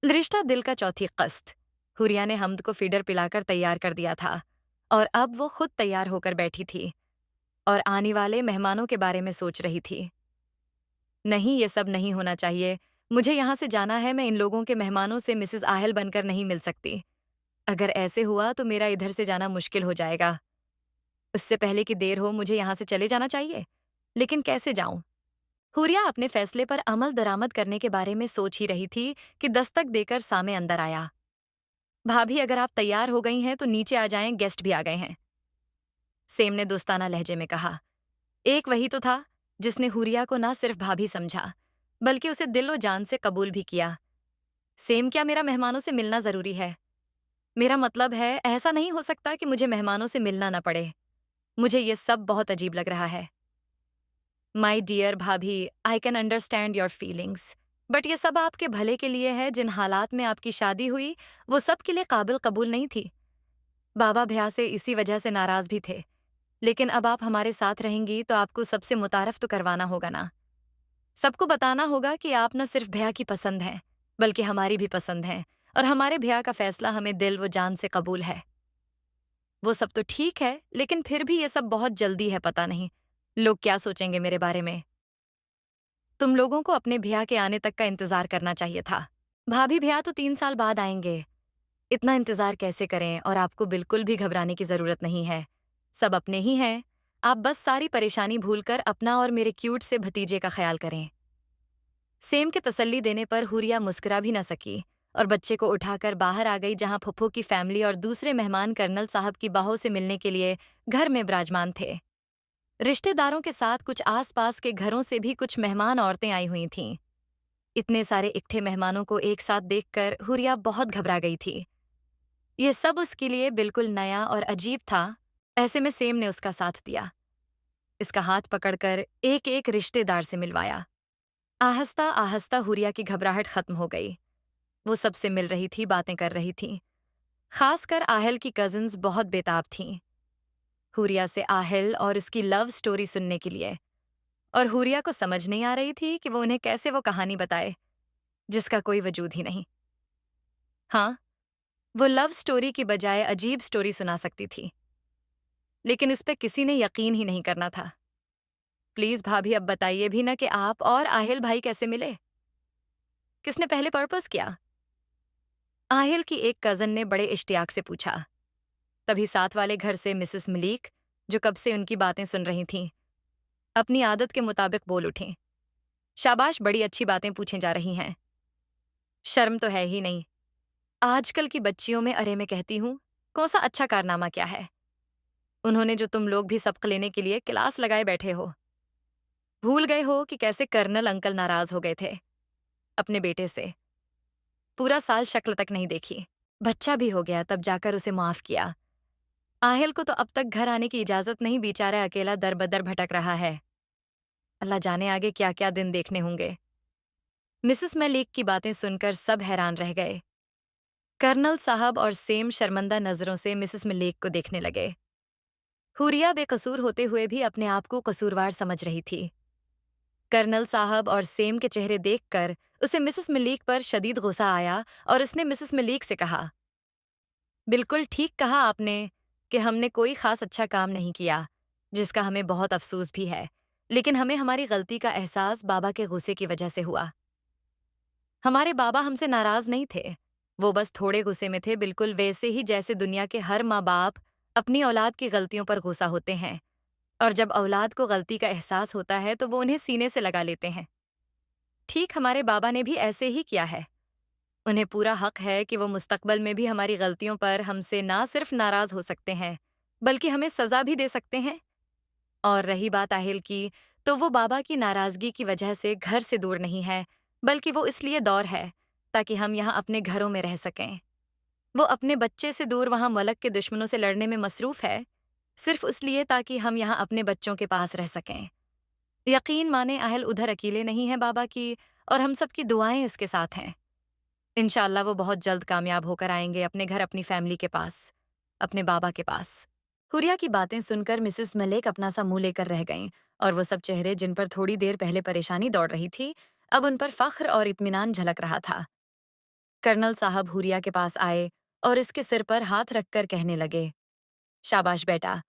रिश्ता दिल का चौथी कस्त। हुरिया ने हमद को फीडर पिलाकर तैयार कर दिया था और अब वो खुद तैयार होकर बैठी थी और आने वाले मेहमानों के बारे में सोच रही थी। नहीं, ये सब नहीं होना चाहिए। मुझे यहाँ से जाना है। मैं इन लोगों के मेहमानों से मिसेस आहल बनकर नहीं मिल सकती। अगर ऐसे हुआ तो मेरा इधर से जाना मुश्किल हो जाएगा। इससे पहले कि देर हो मुझे यहाँ से चले जाना चाहिए। लेकिन कैसे जाऊं? हुरिया अपने फैसले पर अमल दरामद करने के बारे में सोच ही रही थी कि दस्तक देकर सामे अंदर आया। भाभी, अगर आप तैयार हो गई हैं तो नीचे आ जाएं, गेस्ट भी आ गए हैं। सेम ने दोस्ताना लहजे में कहा। एक वही तो था जिसने हुरिया को ना सिर्फ भाभी समझा बल्कि उसे दिल और जान से कबूल भी किया। सेम, क्या मेरा मेहमानों से मिलना जरूरी है? मेरा मतलब है, ऐसा नहीं हो सकता कि मुझे मेहमानों से मिलना ना पड़े। मुझे ये सब बहुत अजीब लग रहा है। माई डियर भाभी, I can understand your feelings, but ये सब आपके भले के लिए है। जिन हालात में आपकी शादी हुई वो सब के लिए काबिल कबूल नहीं थी। बाबा भैया से इसी वजह से नाराज भी थे। लेकिन अब आप हमारे साथ रहेंगी तो आपको सबसे मुतारफ तो करवाना होगा ना। सबको बताना होगा कि आप न सिर्फ भैया की पसंद हैं बल्कि हमारी भी पसंद हैं और हमारे भैया का फैसला हमें दिल व जान से कबूल है। वो सब तो ठीक है, लेकिन फिर भी ये सब बहुत जल्दी है। पता नहीं लोग क्या सोचेंगे मेरे बारे में। तुम लोगों को अपने भैया के आने तक का इंतजार करना चाहिए था। भाभी, भैया तो 3 साल बाद आएंगे। इतना इंतजार कैसे करें? और आपको बिल्कुल भी घबराने की जरूरत नहीं है। सब अपने ही हैं। आप बस सारी परेशानी भूलकर अपना और मेरे क्यूट से भतीजे का ख्याल करें। सेम के तसल्ली देने पर हुरिया मुस्कुरा भी न सकी और बच्चे को उठाकर बाहर आ गई, जहां फुफ्फो की फैमिली और दूसरे मेहमान कर्नल साहब की बाहों से मिलने के लिए घर में विराजमान थे। रिश्तेदारों के साथ कुछ आसपास के घरों से भी कुछ मेहमान औरतें आई हुई थीं। इतने सारे इकट्ठे मेहमानों को एक साथ देखकर हुरिया बहुत घबरा गई थी। ये सब उसके लिए बिल्कुल नया और अजीब था। ऐसे में सेम ने उसका साथ दिया। इसका हाथ पकड़कर एक एक रिश्तेदार से मिलवाया। आहिस्ता आहिस्ता हुरिया की घबराहट खत्म हो गई। वो सबसे मिल रही थी, बातें कर रही थी। खासकर आहल की कजिन्स बहुत बेताब थीं हुरिया से आहल और उसकी लव स्टोरी सुनने के लिए। और हुरिया को समझ नहीं आ रही थी कि वो उन्हें कैसे वो कहानी बताए जिसका कोई वजूद ही नहीं। हाँ, वो लव स्टोरी की बजाय अजीब स्टोरी सुना सकती थी, लेकिन इस पे किसी ने यकीन ही नहीं करना था। प्लीज भाभी, अब बताइए भी ना कि आप और आहिल भाई कैसे मिले। किसने पहले पर्पस किया? आहिल की एक कजन ने बड़े इश्तियाक से पूछा। तभी साथ वाले घर से मिसेस मलीक, जो कब से उनकी बातें सुन रही थीं, अपनी आदत के मुताबिक बोल उठीं। शाबाश, बड़ी अच्छी बातें पूछे जा रही हैं। शर्म तो है ही नहीं। आजकल की बच्चियों में, अरे मैं कहती हूँ, कौन सा अच्छा कारनामा क्या है? उन्होंने जो तुम लोग भी सबक लेने के लिए क्लास लगाए बैठे हो। भूल गए हो कि कैसे कर्नल अंकल नाराज हो गए थे अपने बेटे से। पूरा साल शक्ल तक नहीं देखी। बच्चा भी हो गया तब जाकर उसे माफ किया। आहिल को तो अब तक घर आने की इजाजत नहीं, बेचारा अकेला दर बदर भटक रहा है। अल्लाह जाने आगे क्या क्या दिन देखने होंगे। मिसेस मलिक की बातें सुनकर सब हैरान रह गए। कर्नल साहब और सेम शर्मंदा नजरों से मिसेस मलिक को देखने लगे। हुरिया बेकसूर होते हुए भी अपने आप को कसूरवार समझ रही थी। कर्नल साहब और सेम के चेहरे देखकर उसे मिसेस मलिक पर शदीद गुस्सा आया और उसने मिसेस मलिक से कहा, बिल्कुल ठीक कहा आपने कि हमने कोई खास अच्छा काम नहीं किया, जिसका हमें बहुत अफसोस भी है। लेकिन हमें हमारी गलती का एहसास बाबा के गुस्से की वजह से हुआ। हमारे बाबा हमसे नाराज नहीं थे। वो बस थोड़े गुस्से में थे, बिल्कुल वैसे ही जैसे दुनिया के हर माँ बाप अपनी औलाद की गलतियों पर गुस्सा होते हैं। और जब औलाद को गलती का एहसास होता है तो वो उन्हें सीने से लगा लेते हैं। ठीक हमारे बाबा ने भी ऐसे ही किया है। उन्हें पूरा हक है कि वो मुस्तकबल में भी हमारी गलतियों पर हमसे ना सिर्फ नाराज हो सकते हैं बल्कि हमें सजा भी दे सकते हैं। और रही बात आहिल की, तो वो बाबा की नाराजगी की वजह से घर से दूर नहीं है, बल्कि वो इसलिए दौर है ताकि हम यहाँ अपने घरों में रह सकें। वो अपने बच्चे से दूर वहाँ मलक के दुश्मनों से लड़ने में मसरूफ है, सिर्फ इसलिए ताकि हम यहाँ अपने बच्चों के पास रह सकें। यकीन माने, अहल उधर अकेले नहीं है बाबा की, और हम सबकी दुआएं उसके साथ हैं। इंशाअल्लाह वो बहुत जल्द कामयाब होकर आएंगे अपने घर, अपनी फैमिली के पास, अपने बाबा के पास। हुरिया की बातें सुनकर मिसेस मलिक अपना सा मुंह लेकर रह गईं और वो सब चेहरे जिन पर थोड़ी देर पहले परेशानी दौड़ रही थी, अब उन पर फख्र और इत्मीनान झलक रहा था। कर्नल साहब हुरिया के पास आए और इसके सिर पर हाथ रखकर कहने लगे, शाबाश बेटा,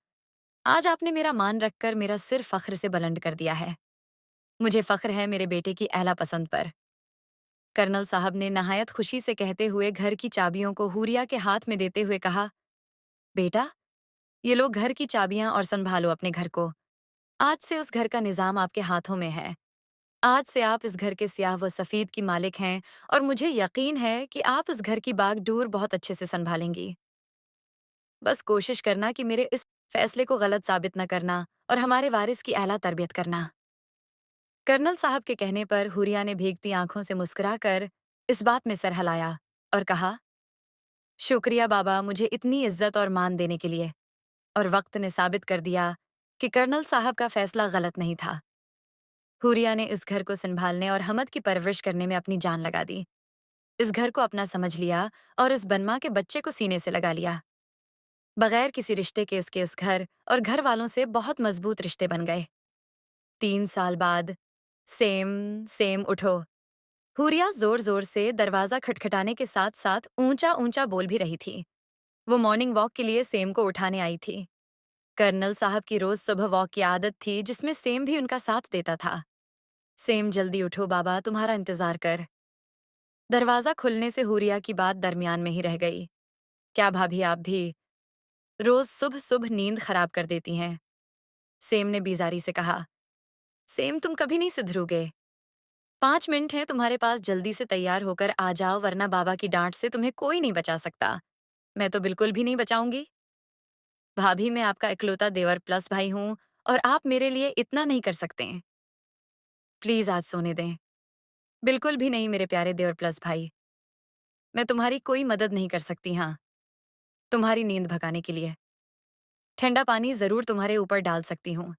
आज आपने मेरा मान रखकर मेरा सिर फख्र से बुलंद कर दिया है। मुझे फख्र है मेरे बेटे की एला पसंद पर। कर्नल साहब ने नहायत खुशी से कहते हुए घर की चाबियों को हुरिया के हाथ में देते हुए कहा, बेटा, ये लो घर की चाबियां और संभालो अपने घर को। आज से उस घर का निजाम आपके हाथों में है। आज से आप इस घर के स्याह व सफेद की मालिक हैं और मुझे यकीन है कि आप इस घर की बागडोर बहुत अच्छे से संभालेंगी। बस कोशिश करना कि मेरे इस फैसले को गलत साबित न करना और हमारे वारिस की आला तरबियत करना। कर्नल साहब के कहने पर हुरिया ने भीगती आंखों से मुस्कुराकर इस बात में सर हिलाया और कहा, शुक्रिया बाबा मुझे इतनी इज्जत और मान देने के लिए। और वक्त ने साबित कर दिया कि कर्नल साहब का फैसला गलत नहीं था। हुरिया ने इस घर को संभालने और हमद की परवरिश करने में अपनी जान लगा दी। इस घर को अपना समझ लिया और इस बनमा के बच्चे को सीने से लगा लिया। बगैर किसी रिश्ते के इसके इस घर और घर वालों से बहुत मजबूत रिश्ते बन गए। 3 साल बाद सेम सेम उठो। हुरिया जोर जोर से दरवाजा खटखटाने के साथ साथ ऊंचा ऊंचा बोल भी रही थी। वो मॉर्निंग वॉक के लिए सेम को उठाने आई थी। कर्नल साहब की रोज सुबह वॉक की आदत थी जिसमें सेम भी उनका साथ देता था। सेम जल्दी उठो बाबा तुम्हारा इंतजार कर। दरवाजा खुलने से हुरिया की बात दरमियान में ही रह गई। क्या भाभी आप भी रोज सुबह सुबह नींद खराब कर देती हैं? सेम ने बीजारी से कहा। सेम तुम कभी नहीं सुधरोगे। 5 मिनट है तुम्हारे पास, जल्दी से तैयार होकर आ जाओ वरना बाबा की डांट से तुम्हें कोई नहीं बचा सकता। मैं तो बिल्कुल भी नहीं बचाऊंगी। भाभी मैं आपका इकलौता देवर प्लस भाई हूँ और आप मेरे लिए इतना नहीं कर सकते। प्लीज आज सोने दें। बिल्कुल भी नहीं मेरे प्यारे देवर प्लस भाई। मैं तुम्हारी कोई मदद नहीं कर सकती। हाँ, तुम्हारी नींद भगाने के लिए ठंडा पानी जरूर तुम्हारे ऊपर डाल सकती हूँ।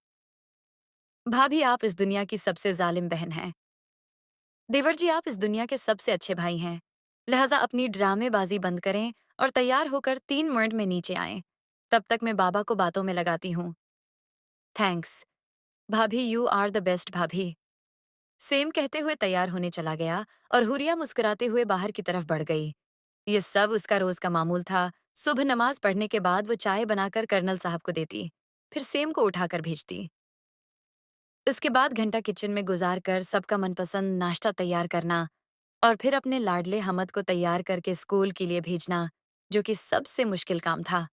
भाभी आप इस दुनिया की सबसे जालिम बहन हैं। देवर जी आप इस दुनिया के सबसे अच्छे भाई हैं। लिहाजा अपनी ड्रामेबाजी बंद करें और तैयार होकर 3 मिनट में नीचे आएं। तब तक मैं बाबा को बातों में लगाती हूँ। थैंक्स भाभी, यू आर द बेस्ट भाभी। सेम कहते हुए तैयार होने चला गया और हुरिया मुस्कुराते हुए बाहर की तरफ बढ़ गई। ये सब उसका रोज का मामूल था। सुबह नमाज पढ़ने के बाद वो चाय बनाकर कर्नल साहब को देती, फिर सेम को उठाकर भेजती। इसके बाद घंटा किचन में गुजार कर सबका मनपसंद नाश्ता तैयार करना और फिर अपने लाडले हमद को तैयार करके स्कूल के लिए भेजना, जो कि सबसे मुश्किल काम था।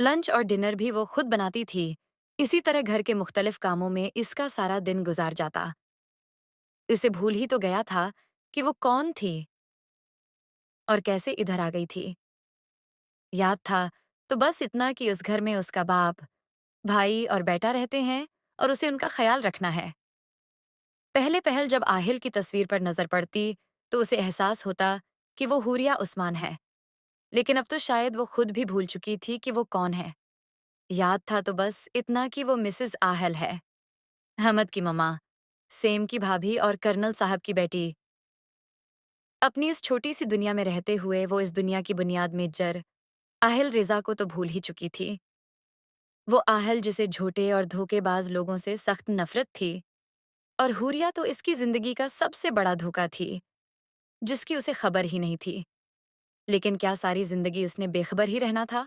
लंच और डिनर भी वो खुद बनाती थी। इसी तरह घर के मुख्तलिफ कामों में इसका सारा दिन गुजार जाता। इसे भूल ही तो गया था कि वो कौन थी और कैसे इधर आ गई थी। याद था तो बस इतना कि उस घर में उसका बाप, भाई और बेटा रहते हैं और उसे उनका ख्याल रखना है। पहले पहल जब आहिल की तस्वीर पर नजर पड़ती तो उसे एहसास होता कि वो हुरिया उस्मान है, लेकिन अब तो शायद वो खुद भी भूल चुकी थी कि वो कौन है। याद था तो बस इतना कि वो मिसेस आहल है, अहमद की ममा, सेम की भाभी और कर्नल साहब की बेटी। अपनी इस छोटी सी दुनिया में रहते हुए वो इस दुनिया की बुनियाद में जर आहिल रिजा को तो भूल ही चुकी थी। वो आहल जिसे झूठे और धोखेबाज लोगों से सख्त नफरत थी, और हुरिया तो इसकी जिंदगी का सबसे बड़ा धोखा थी जिसकी उसे खबर ही नहीं थी। लेकिन क्या सारी जिंदगी उसने बेखबर ही रहना था?